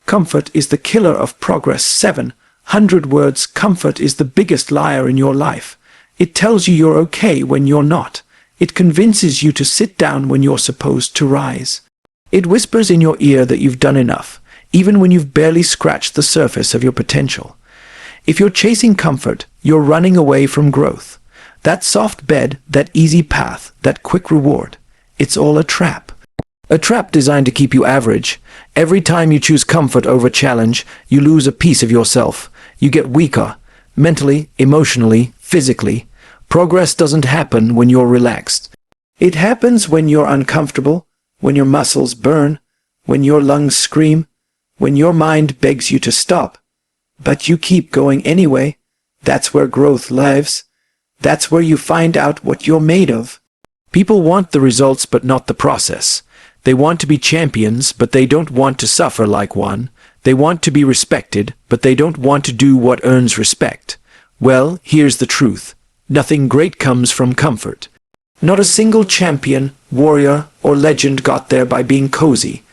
Comfort is the killer of progress. 700 words. Comfort is the biggest liar in your life. It tells you you're okay when you're not. It convinces you to sit down when you're supposed to rise. It whispers in your ear that you've done enough, even when you've barely scratched the surface of your potential. If you're chasing comfort, you're running away from growth. That soft bed, that easy path, that quick reward, it's all a trap. A trap designed to keep you average. Every time you choose comfort over challenge, you lose a piece of yourself. You get weaker, mentally, emotionally, physically. Progress doesn't happen when you're relaxed. It happens when you're uncomfortable, when your muscles burn, when your lungs scream, when your mind begs you to stop. But you keep going anyway. That's where growth lives. That's where you find out what you're made of. People want the results but not the process. They want to be champions, but they don't want to suffer like one. They want to be respected, but they don't want to do what earns respect. Well, here's the truth. Nothing great comes from comfort. Not a single champion, warrior, or legend got there by being cozy.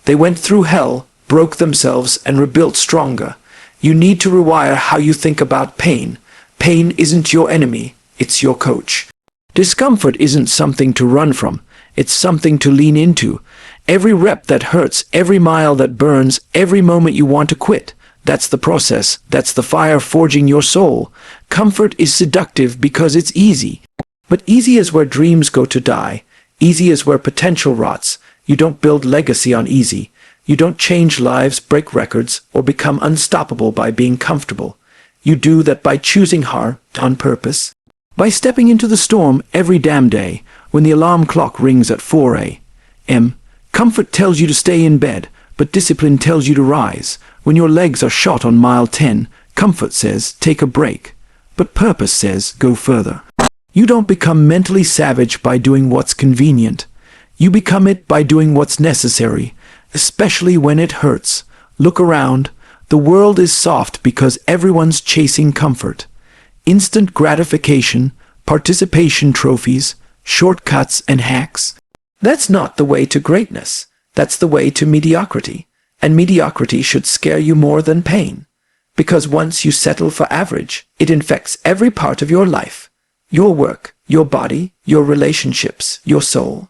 They went through hell, broke themselves, and rebuilt stronger. You need to rewire how you think about pain. Pain isn't your enemy, it's your coach. Discomfort isn't something to run from, it's something to lean into. Every rep that hurts, every mile that burns, every moment you want to quit. That's the process, that's the fire forging your soul. Comfort is seductive because it's easy. But easy is where dreams go to die. Easy is where potential rots. You don't build legacy on easy. You don't change lives, break records, or become unstoppable by being comfortable. You do that by choosing hard on purpose. By stepping into the storm every damn day when the alarm clock rings at 4 a.m. Comfort tells you to stay in bed, but discipline tells you to rise. When your legs are shot on mile 10, comfort says, take a break. But purpose says, go further. You don't become mentally savage by doing what's convenient. You become it by doing what's necessary, especially when it hurts. Look around. The world is soft because everyone's chasing comfort. Instant gratification, participation trophies, shortcuts and hacks. That's not the way to greatness. That's the way to mediocrity. And mediocrity should scare you more than pain. Because once you settle for average, it infects every part of your life. Your work, your body, your relationships, your soul.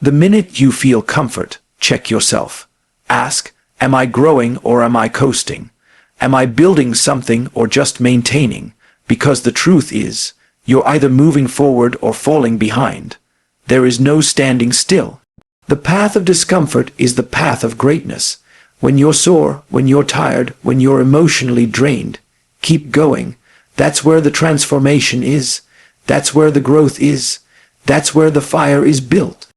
The minute you feel comfort, check yourself. Ask, am I growing or am I coasting? Am I building something or just maintaining? Because the truth is, you're either moving forward or falling behind. There is no standing still. The path of discomfort is the path of greatness. When you're sore, when you're tired, when you're emotionally drained, keep going. That's where the transformation is. That's where the growth is. That's where the fire is built.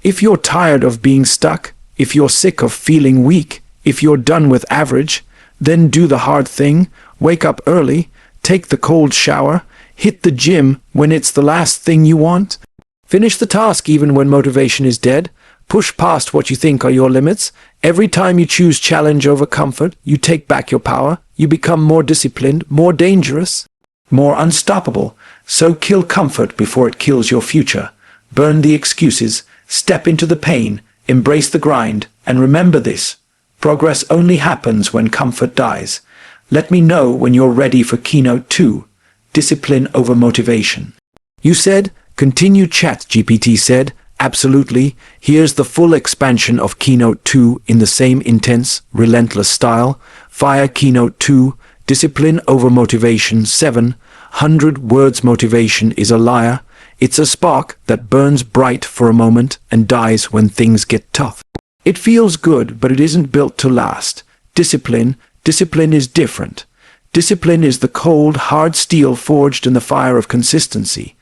If you're tired of being stuck, if you're sick of feeling weak, if you're done with average, then do the hard thing. Wake up early, take the cold shower, hit the gym when it's the last thing you want. Finish the task even when motivation is dead. Push past what you think are your limits. Every time you choose challenge over comfort, you take back your power. You become more disciplined, more dangerous, more unstoppable. So kill comfort before it kills your future. Burn the excuses, step into the pain, embrace the grind, and remember this. Progress only happens when comfort dies. Let me know when you're ready for Keynote 2. Discipline over motivation. You said, continue. ChatGPT said, absolutely. Here's the full expansion of Keynote 2 in the same intense, relentless style. Fire Keynote 2, discipline over motivation. 700 words. Motivation is a liar. It's a spark that burns bright for a moment and dies when things get tough. It feels good, but it isn't built to last. Discipline is different. Discipline is the cold, hard steel forged in the fire of consistency.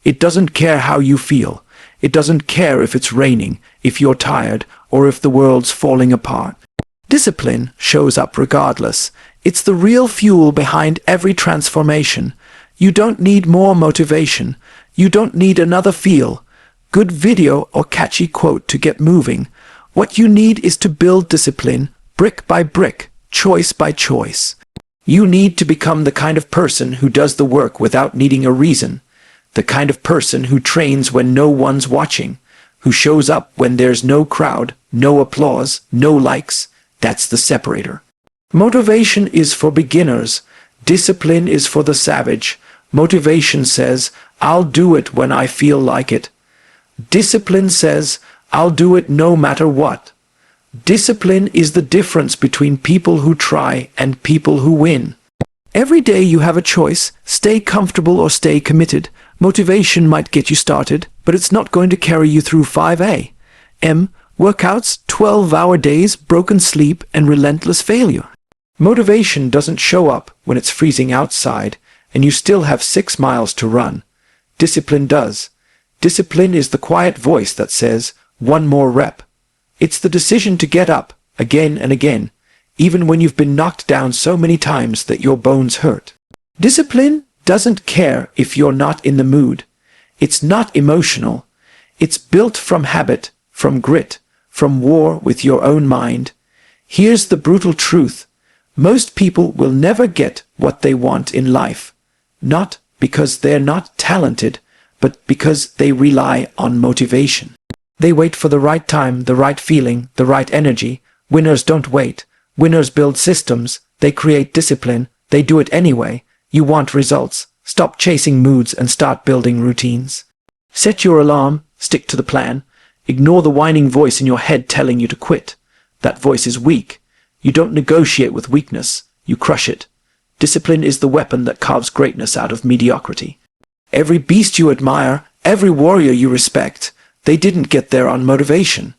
It doesn't care how you feel. It doesn't care if it's raining, if you're tired, or if the world's falling apart. Discipline shows up regardless. It's the real fuel behind every transformation. You don't need more motivation. You don't need another feel, good video or catchy quote to get moving. What you need is to build discipline, brick by brick, choice by choice. You need to become the kind of person who does the work without needing a reason. The kind of person who trains when no one's watching, who shows up when there's no crowd, no applause, no likes. That's the separator. Motivation is for beginners. Discipline is for the savage. Motivation says, I'll do it when I feel like it. Discipline says, I'll do it no matter what. Discipline is the difference between people who try and people who win. Every day you have a choice: stay comfortable or stay committed. Motivation might get you started, but it's not going to carry you through 5 a.m. workouts, 12-hour days, broken sleep, and relentless failure. Motivation doesn't show up when it's freezing outside and you still have 6 miles to run. Discipline does. Discipline is the quiet voice that says, one more rep. It's the decision to get up again and again, even when you've been knocked down so many times that your bones hurt. Discipline doesn't care if you're not in the mood. It's not emotional. It's built from habit, from grit, from war with your own mind. Here's the brutal truth. Most people will never get what they want in life, not because they're not talented, but because they rely on motivation. They wait for the right time, the right feeling, the right energy. Winners don't wait. Winners build systems. They create discipline. They do it anyway. You want results. Stop chasing moods and start building routines. Set your alarm. Stick to the plan. Ignore the whining voice in your head telling you to quit. That voice is weak. You don't negotiate with weakness. You crush it. Discipline is the weapon that carves greatness out of mediocrity. Every beast you admire, every warrior you respect, they didn't get there on motivation.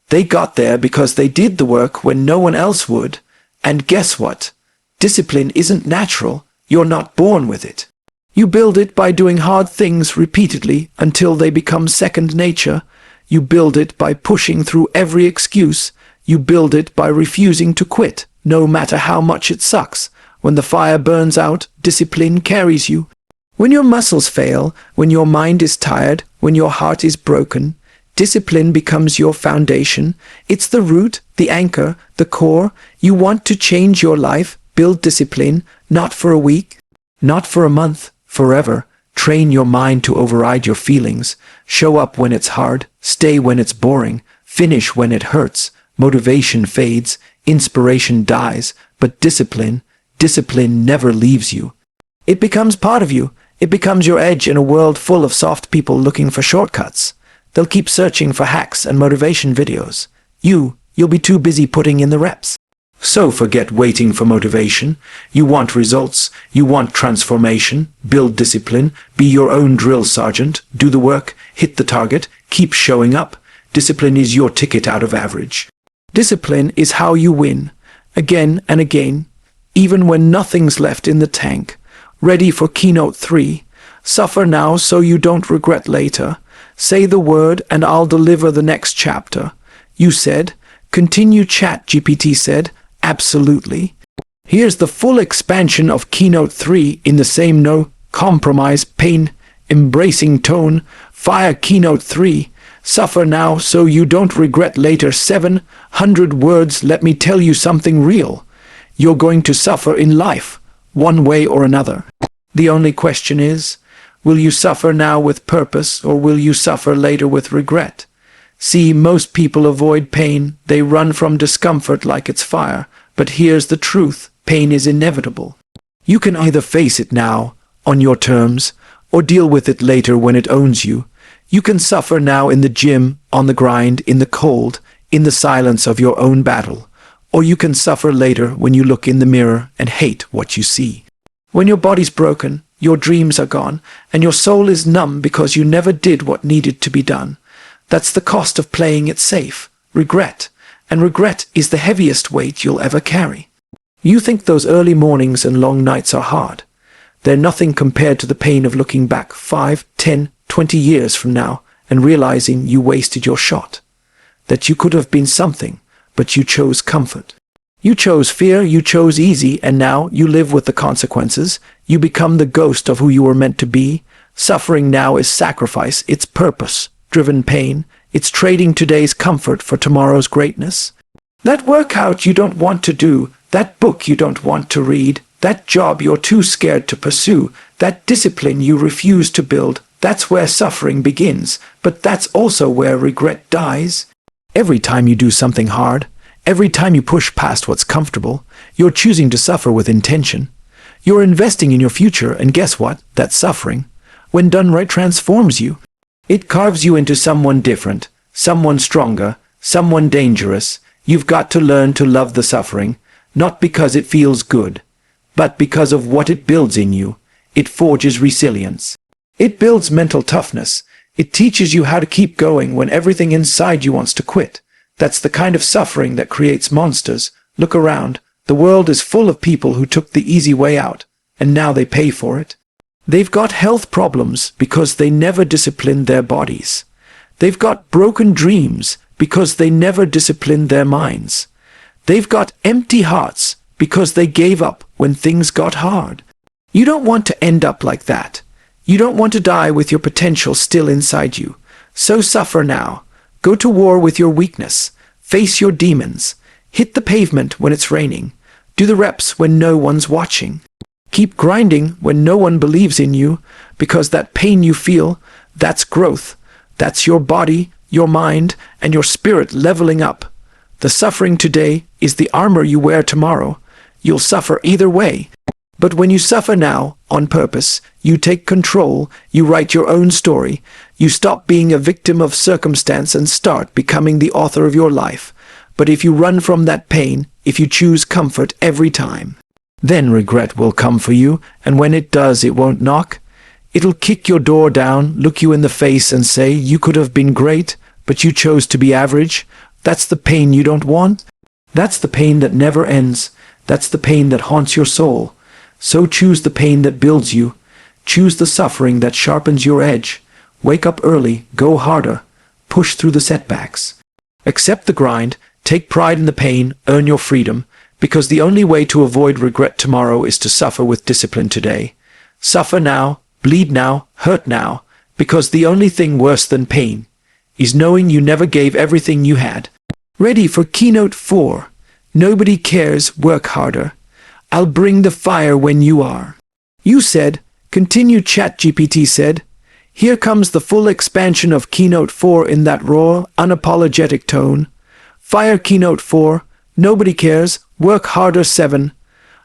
They got there because they did the work when no one else would. And guess what? Discipline isn't natural. You're not born with it. You build it by doing hard things repeatedly until they become second nature. You build it by pushing through every excuse. You build it by refusing to quit, no matter how much it sucks. When the fire burns out, discipline carries you. When your muscles fail, when your mind is tired, when your heart is broken, discipline becomes your foundation. It's the root, the anchor, the core. You want to change your life, build discipline, not for a week, not for a month, forever. Train your mind to override your feelings. Show up when it's hard, stay when it's boring, finish when it hurts. Motivation fades, inspiration dies, but discipline never leaves you. It becomes part of you. It becomes your edge in a world full of soft people looking for shortcuts. They'll keep searching for hacks and motivation videos. You'll be too busy putting in the reps. So forget waiting for motivation. You want results. You want transformation. Build discipline. Be your own drill sergeant. Do the work. Hit the target. Keep showing up. Discipline is your ticket out of average. Discipline is how you win. Again and again. Even when nothing's left in the tank. Ready for Keynote 3. Suffer now so you don't regret later. Say the word and I'll deliver the next chapter. You said. Continue. ChatGPT said. Absolutely. Here's the full expansion of Keynote 3 in the same no compromise, pain, embracing tone. Fire Keynote 3. Suffer now so you don't regret later. 700 words. Let me tell you something real. You're going to suffer in life, one way or another. The only question is, will you suffer now with purpose or will you suffer later with regret? See, most people avoid pain. They run from discomfort like it's fire. But here's the truth. Pain is inevitable. You can either face it now, on your terms, or deal with it later when it owns you. You can suffer now in the gym, on the grind, in the cold, in the silence of your own battle. Or you can suffer later when you look in the mirror and hate what you see. When your body's broken, your dreams are gone, and your soul is numb because you never did what needed to be done. That's the cost of playing it safe. Regret. And regret is the heaviest weight you'll ever carry. You think those early mornings and long nights are hard. They're nothing compared to the pain of looking back 5, 10, 20 years from now and realizing you wasted your shot. That you could have been something, but you chose comfort. You chose fear, you chose easy, and now you live with the consequences. You become the ghost of who you were meant to be. Suffering now is sacrifice, it's purpose-driven pain. It's trading today's comfort for tomorrow's greatness. That workout you don't want to do, that book you don't want to read, that job you're too scared to pursue, that discipline you refuse to build, that's where suffering begins, but that's also where regret dies. Every time you do something hard, Every time you push past what's comfortable, you're choosing to suffer with intention. You're investing in your future, and guess what? That suffering, when done right, transforms you. It carves you into someone different, someone stronger, someone dangerous. You've got to learn to love the suffering, not because it feels good, but because of what it builds in you. It forges resilience. It builds mental toughness. It teaches you how to keep going when everything inside you wants to quit. That's the kind of suffering that creates monsters. Look around. The world is full of people who took the easy way out, and now they pay for it. They've got health problems because they never disciplined their bodies. They've got broken dreams because they never disciplined their minds. They've got empty hearts because they gave up when things got hard. You don't want to end up like that. You don't want to die with your potential still inside you. So suffer now. Go to war with your weakness. Face your demons. Hit the pavement when it's raining. Do the reps when no one's watching. Keep grinding when no one believes in you, because that pain you feel, that's growth. That's your body, your mind, and your spirit leveling up. The suffering today is the armor you wear tomorrow. You'll suffer either way. But when you suffer now, on purpose, you take control, you write your own story, you stop being a victim of circumstance and start becoming the author of your life. But if you run from that pain, if you choose comfort every time, then regret will come for you, and when it does, it won't knock. It'll kick your door down, look you in the face and say, you could have been great, but you chose to be average. That's the pain you don't want. That's the pain that never ends. That's the pain that haunts your soul. So choose the pain that builds you. Choose the suffering that sharpens your edge. Wake up early, go harder, push through the setbacks. Accept the grind, take pride in the pain, earn your freedom, because the only way to avoid regret tomorrow is to suffer with discipline today. Suffer now, bleed now, hurt now, because the only thing worse than pain is knowing you never gave everything you had. Ready for Keynote 4. Nobody cares, work harder. I'll bring the fire when you are. You said, continue, ChatGPT said. Here comes the full expansion of Keynote 4 in that raw, unapologetic tone. Fire Keynote 4. Nobody cares, work harder 7.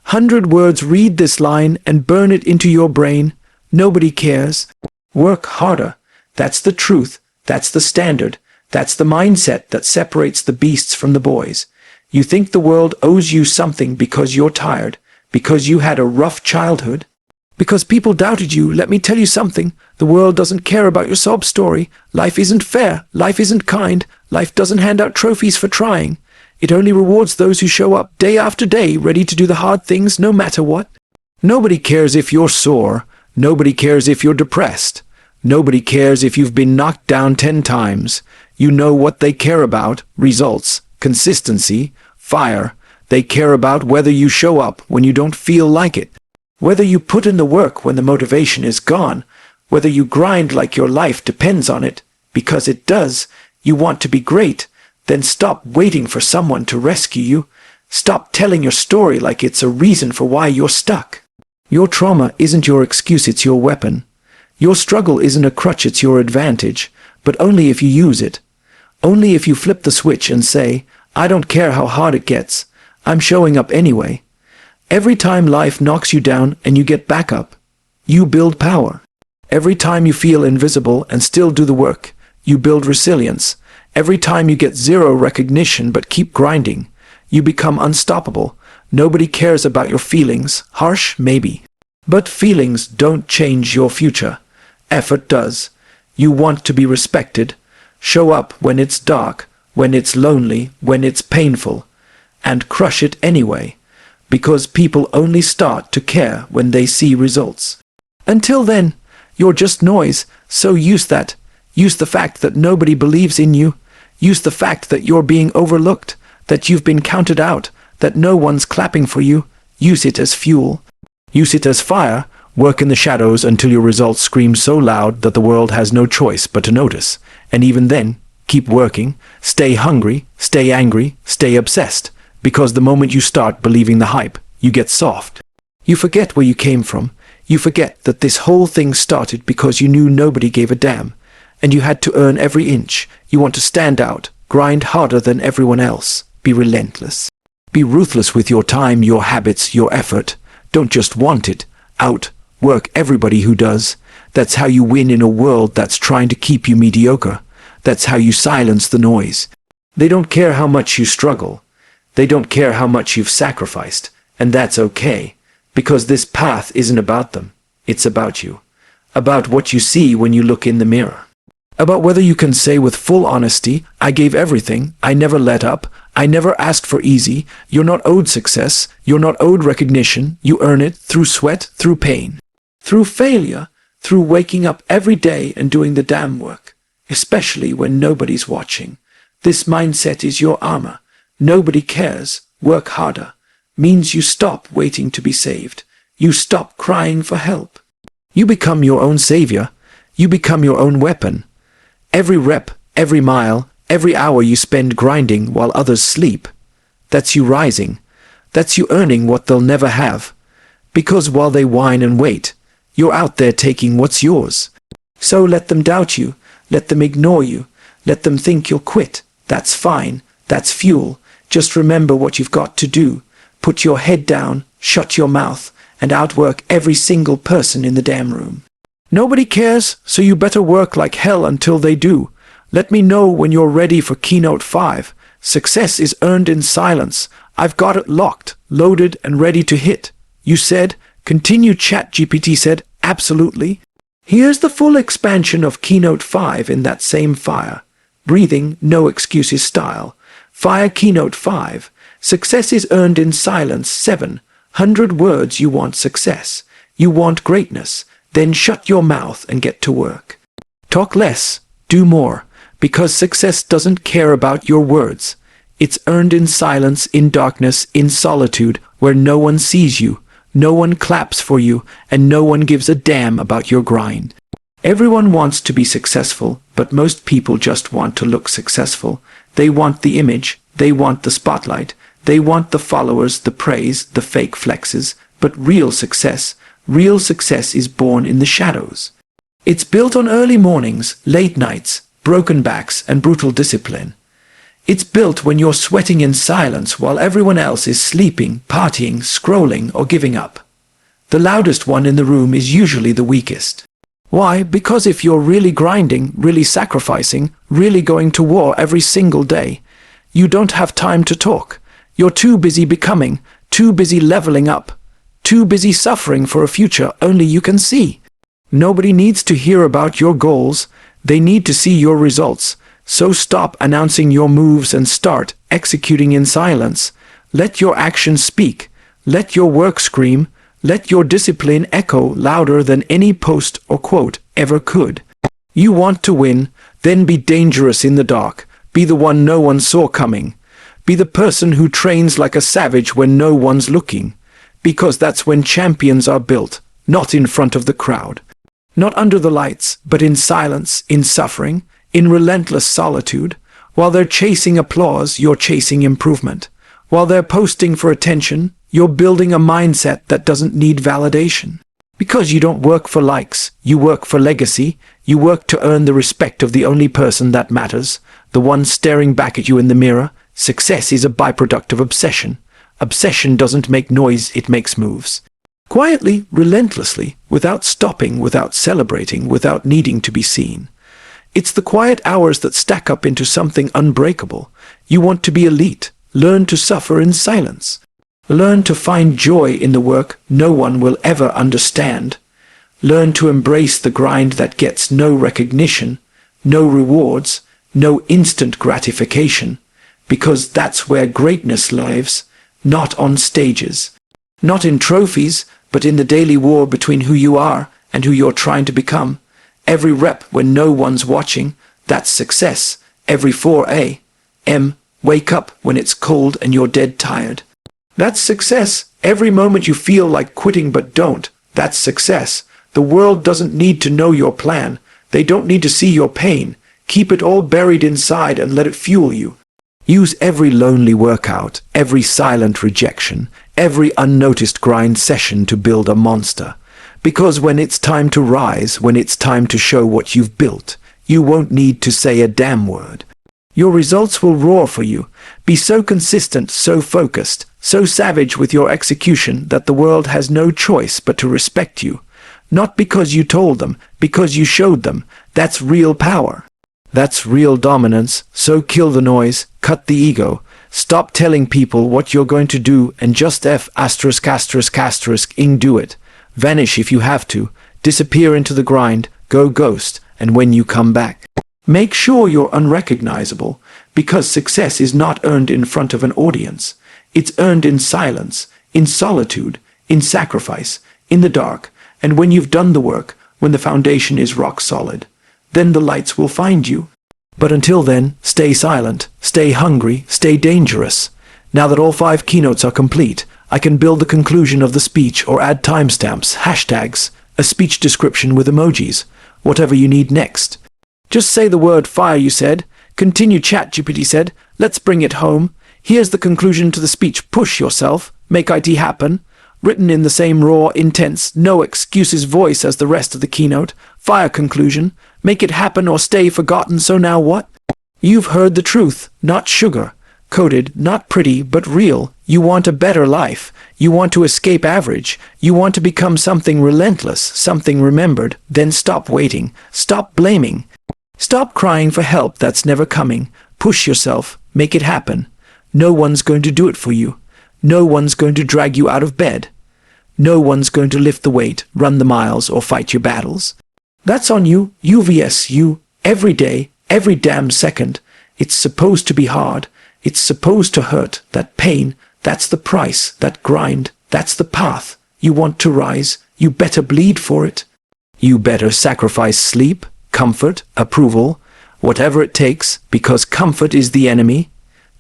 100 words, read this line and burn it into your brain. Nobody cares. Work harder. That's the truth. That's the standard. That's the mindset that separates the beasts from the boys. You think the world owes you something because you're tired, because you had a rough childhood, because people doubted you. Let me tell you something. The world doesn't care about your sob story. Life isn't fair. Life isn't kind. Life doesn't hand out trophies for trying. It only rewards those who show up day after day, ready to do the hard things no matter what. Nobody cares if you're sore. Nobody cares if you're depressed. Nobody cares if you've been knocked down 10 times. You know what they care about: results, consistency, fire. They care about whether you show up when you don't feel like it, whether you put in the work when the motivation is gone, whether you grind like your life depends on it, because it does. You want to be great. Then stop waiting for someone to rescue you. Stop telling your story like it's a reason for why you're stuck. Your trauma isn't your excuse, it's your weapon. Your struggle isn't a crutch, it's your advantage, but only if you use it. Only if you flip the switch and say, I don't care how hard it gets, I'm showing up anyway. Every time life knocks you down and you get back up, you build power. Every time you feel invisible and still do the work, you build resilience. Every time you get zero recognition but keep grinding, you become unstoppable. Nobody cares about your feelings. Harsh, maybe. But feelings don't change your future. Effort does. You want to be respected. Show up when it's dark, when it's lonely, when it's painful, and crush it anyway, because people only start to care when they see results. Until then, you're just noise, so use that. Use the fact that nobody believes in you. Use the fact that you're being overlooked, that you've been counted out, that no one's clapping for you. Use it as fuel. Use it as fire. Work in the shadows until your results scream so loud that the world has no choice but to notice. And even then, keep working. Stay hungry, stay angry, stay obsessed. Because the moment you start believing the hype, you get soft. You forget where you came from. You forget that this whole thing started because you knew nobody gave a damn. And you had to earn every inch. You want to stand out, grind harder than everyone else. Be relentless. Be ruthless with your time, your habits, your effort. Don't just want it. Outwork everybody who does. That's how you win in a world that's trying to keep you mediocre. That's how you silence the noise. They don't care how much you struggle. They don't care how much you've sacrificed. And that's okay, because this path isn't about them. It's about you. About what you see when you look in the mirror. About whether you can say with full honesty, I gave everything, I never let up, I never asked for easy. You're not owed success, you're not owed recognition, you earn it through sweat, through pain, through failure, through waking up every day and doing the damn work, especially when nobody's watching. This mindset is your armor. Nobody cares. Work harder. Means you stop waiting to be saved. You stop crying for help. You become your own savior. You become your own weapon. Every rep, every mile, every hour you spend grinding while others sleep, that's you rising. That's you earning what they'll never have. Because while they whine and wait, you're out there taking what's yours. So let them doubt you. Let them ignore you. Let them think you'll quit. That's fine. That's fuel. Just remember what you've got to do. Put your head down, shut your mouth, and outwork every single person in the damn room. Nobody cares, so you better work like hell until they do. Let me know when you're ready for Keynote 5. Success is earned in silence. I've got it locked, loaded, and ready to hit. You said, continue. ChatGPT said, absolutely. Here's the full expansion of Keynote 5 in that same fire. Breathing, no excuses style. Fire Keynote 5. Success is earned in silence. 700 words. You want success. You want greatness. Then shut your mouth and get to work. Talk less, do more, because success doesn't care about your words. It's earned in silence, in darkness, in solitude, where no one sees you, no one claps for you, and no one gives a damn about your grind. Everyone wants to be successful, but most people just want to look successful. They want the image, they want the spotlight, they want the followers, the praise, the fake flexes, but real success is born in the shadows. It's built on early mornings, late nights, broken backs, and brutal discipline. It's built when you're sweating in silence while everyone else is sleeping, partying, scrolling, or giving up. The loudest one in the room is usually the weakest. Why? Because if you're really grinding, really sacrificing, really going to war every single day, you don't have time to talk. You're too busy becoming, too busy leveling up, too busy suffering for a future only you can see. Nobody needs to hear about your goals. They need to see your results. So stop announcing your moves and start executing in silence. Let your actions speak. Let your work scream. Let your discipline echo louder than any post or quote ever could. You want to win? Then be dangerous in the dark. Be the one no one saw coming. Be the person who trains like a savage when no one's looking. Because that's when champions are built, not in front of the crowd. Not under the lights, but in silence, in suffering, in relentless solitude. While they're chasing applause, you're chasing improvement. While they're posting for attention, you're building a mindset that doesn't need validation. Because you don't work for likes, you work for legacy. You work to earn the respect of the only person that matters, the one staring back at you in the mirror. Success is a byproduct of obsession. Obsession doesn't make noise, it makes moves. Quietly, relentlessly, without stopping, without celebrating, without needing to be seen. It's the quiet hours that stack up into something unbreakable. You want to be elite. Learn to suffer in silence. Learn to find joy in the work no one will ever understand. Learn to embrace the grind that gets no recognition, no rewards, no instant gratification, because that's where greatness lives. Not on stages, not in trophies, but in the daily war between who you are and who you're trying to become. Every rep when no one's watching, that's success. Every 4 a.m. wake up when it's cold and you're dead tired. That's success. Every moment you feel like quitting but don't, that's success. The world doesn't need to know your plan. They don't need to see your pain. Keep it all buried inside and let it fuel you. Use every lonely workout, every silent rejection, every unnoticed grind session to build a monster. Because when it's time to rise, when it's time to show what you've built, you won't need to say a damn word. Your results will roar for you. Be so consistent, so focused, so savage with your execution that the world has no choice but to respect you. Not because you told them, because you showed them. That's real power. That's real dominance. So kill the noise, cut the ego. Stop telling people what you're going to do and just ****ing do it. Vanish if you have to. Disappear into the grind. Go ghost. And when you come back, make sure you're unrecognizable, because success is not earned in front of an audience. It's earned in silence, in solitude, in sacrifice, in the dark, and when you've done the work, when the foundation is rock solid, then the lights will find you. But until then, stay silent, stay hungry, stay dangerous. Now that all 5 keynotes are complete, I can build the conclusion of the speech or add timestamps, hashtags, a speech description with emojis, whatever you need next. Just say the word fire, you said. Continue, ChatGPT said. Let's bring it home. Here's the conclusion to the speech. Push yourself. Make IT happen. Written in the same raw, intense, no excuses voice as the rest of the keynote. Fire conclusion. Make it happen or stay forgotten. So now what? You've heard the truth, not sugar. Coded, not pretty, but real. You want a better life. You want to escape average. You want to become something relentless, something remembered. Then stop waiting. Stop blaming. Stop crying for help that's never coming. Push yourself. Make it happen. No one's going to do it for you. No one's going to drag you out of bed. No one's going to lift the weight, run the miles, or fight your battles. That's on you, you, every day, every damn second. It's supposed to be hard. It's supposed to hurt. That pain, that's the price. That grind, that's the path. You want to rise, you better bleed for it. You better sacrifice sleep, comfort, approval, whatever it takes, because comfort is the enemy.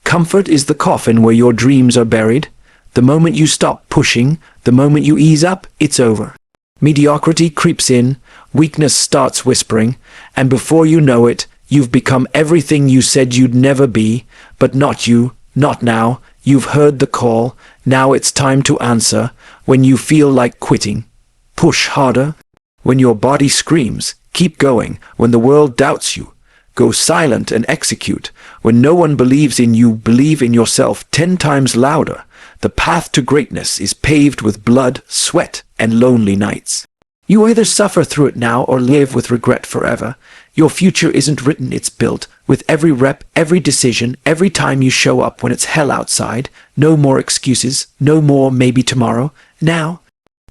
Comfort is the coffin where your dreams are buried. The moment you stop pushing, the moment you ease up, it's over. Mediocrity creeps in, weakness starts whispering, and before you know it, you've become everything you said you'd never be, but not you, not now. You've heard the call, now it's time to answer. When you feel like quitting, push harder. When your body screams, keep going. When the world doubts you, go silent and execute. When no one believes in you, believe in yourself 10 times louder. The path to greatness is paved with blood, sweat, and lonely nights. You either suffer through it now or live with regret forever. Your future isn't written, it's built. With every rep, every decision, every time you show up when it's hell outside. No more excuses, no more maybe tomorrow. Now.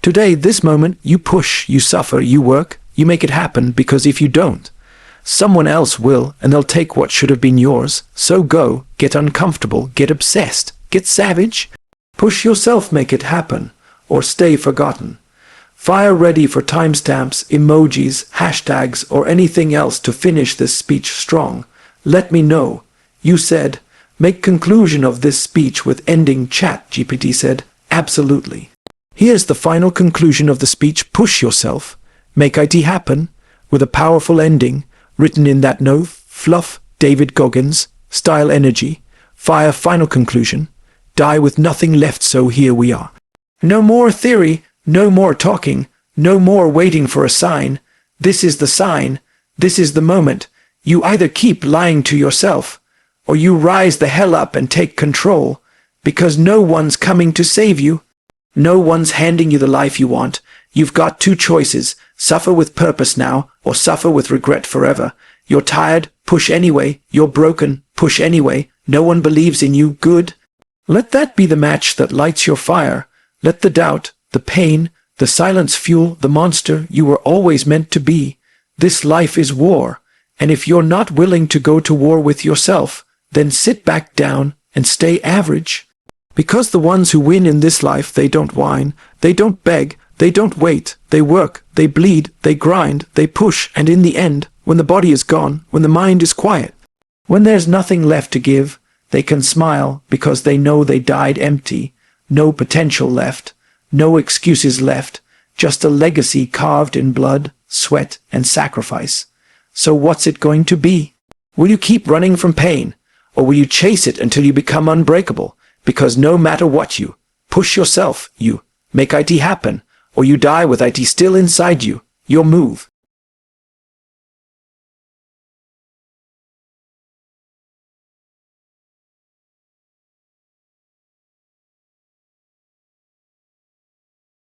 Today, this moment, you push, you suffer, you work, you make it happen, because if you don't, someone else will, and they'll take what should have been yours. So go, get uncomfortable, get obsessed, get savage. Push yourself, make it happen, or stay forgotten. Fire ready for timestamps, emojis, hashtags, or anything else to finish this speech strong. Let me know. You said, make conclusion of this speech with ending. ChatGPT said, absolutely. Here's the final conclusion of the speech. Push yourself. Make IT happen, with a powerful ending, written in that no fluff, David Goggins, style energy. Fire final conclusion. Die with nothing left, so here we are. No more theory, no more talking, no more waiting for a sign. This is the sign, this is the moment. You either keep lying to yourself, or you rise the hell up and take control, because no one's coming to save you. No one's handing you the life you want. You've got 2 choices, suffer with purpose now, or suffer with regret forever. You're tired, push anyway. You're broken, push anyway. No one believes in you, good. Let that be the match that lights your fire. Let the doubt, the pain, the silence fuel the monster you were always meant to be. This life is war, and if you're not willing to go to war with yourself, then sit back down and stay average. Because the ones who win in this life, they don't whine, they don't beg, they don't wait, they work, they bleed, they grind, they push, and in the end, when the body is gone, when the mind is quiet, when there's nothing left to give, they can smile because they know they died empty. No potential left, no excuses left, just a legacy carved in blood, sweat, and sacrifice. So what's it going to be? Will you keep running from pain, or will you chase it until you become unbreakable? Because no matter what, you push yourself, you make IT happen, or you die with IT still inside you. Your move.